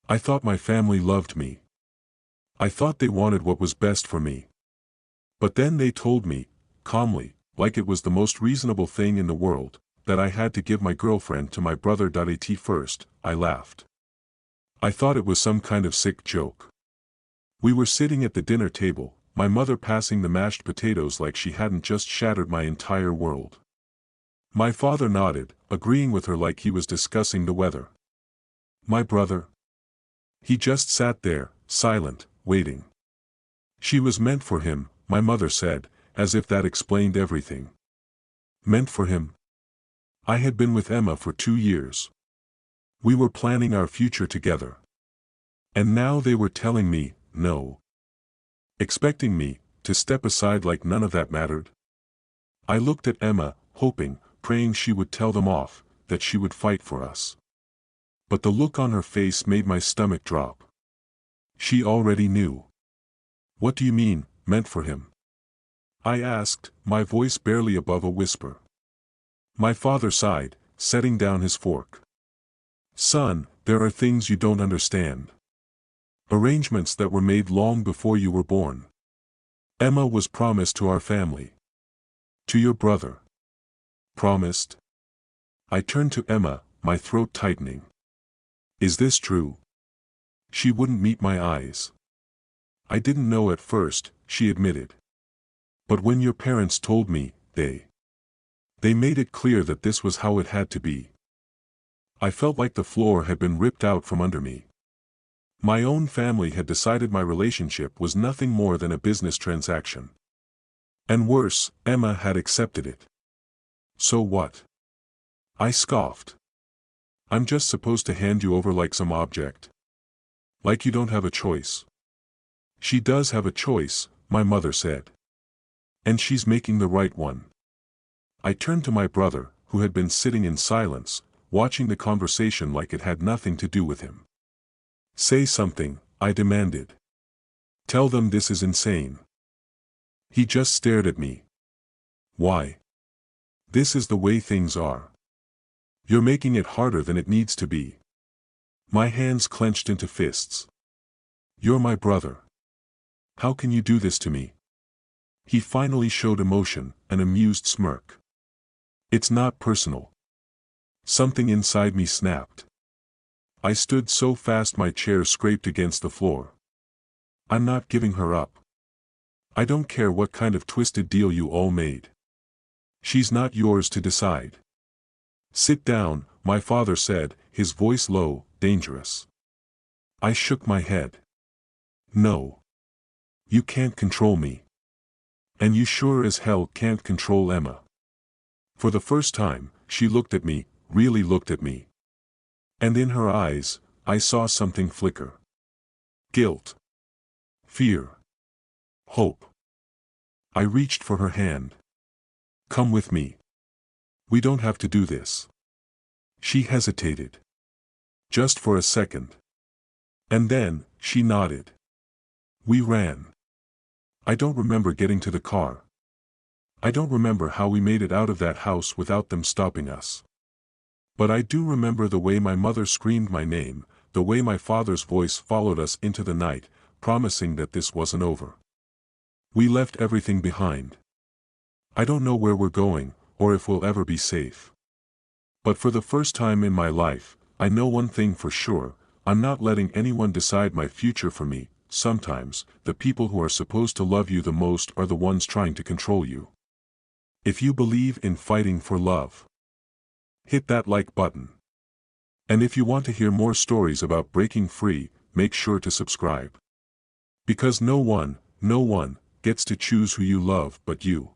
I thought my family loved me. I thought they wanted what was best for me. But then they told me, calmly, like it was the most reasonable thing in the world, that I had to give my girlfriend to my brother. At first, I laughed. I thought it was some kind of sick joke. We were sitting at the dinner table, my mother passing the mashed potatoes like she hadn't just shattered my entire world. My father nodded, agreeing with her like he was discussing the weather. My brother? He just sat there, silent, waiting. She was meant for him, my mother said, as if that explained everything. Meant for him? I had been with Emma for 2 years. We were planning our future together. And now they were telling me, no. Expecting me to step aside like none of that mattered. I looked at Emma, hoping, praying she would tell them off, that she would fight for us. But the look on her face made my stomach drop. She already knew. What do you mean, meant for him? I asked, my voice barely above a whisper. My father sighed, setting down his fork. Son, there are things you don't understand. Arrangements that were made long before you were born. Emma was promised to our family. To your brother. Promised? I turned to Emma, my throat tightening. Is this true? She wouldn't meet my eyes. I didn't know at first, she admitted. But when your parents told me, they made it clear that this was how it had to be. I felt like the floor had been ripped out from under me. My own family had decided my relationship was nothing more than a business transaction. And worse, Emma had accepted it. So what? I scoffed. I'm just supposed to hand you over like some object. Like you don't have a choice. She does have a choice, my mother said. And she's making the right one. I turned to my brother, who had been sitting in silence, watching the conversation like it had nothing to do with him. Say something, I demanded. Tell them this is insane. He just stared at me. Why? This is the way things are. You're making it harder than it needs to be. My hands clenched into fists. You're my brother. How can you do this to me? He finally showed emotion, an amused smirk. It's not personal. Something inside me snapped. I stood so fast my chair scraped against the floor. I'm not giving her up. I don't care what kind of twisted deal you all made. She's not yours to decide. Sit down, my father said, his voice low, dangerous. I shook my head. No. You can't control me. And you sure as hell can't control Emma. For the first time, she looked at me, really looked at me. And in her eyes, I saw something flicker. Guilt. Fear. Hope. I reached for her hand. Come with me. We don't have to do this. She hesitated. Just for a second. And then, she nodded. We ran. I don't remember getting to the car. I don't remember how we made it out of that house without them stopping us. But I do remember the way my mother screamed my name, the way my father's voice followed us into the night, promising that this wasn't over. We left everything behind. I don't know where we're going, or if we'll ever be safe. But for the first time in my life, I know one thing for sure, I'm not letting anyone decide my future for me. Sometimes, the people who are supposed to love you the most are the ones trying to control you. If you believe in fighting for love, hit that like button. And if you want to hear more stories about breaking free, make sure to subscribe. Because no one gets to choose who you love but you.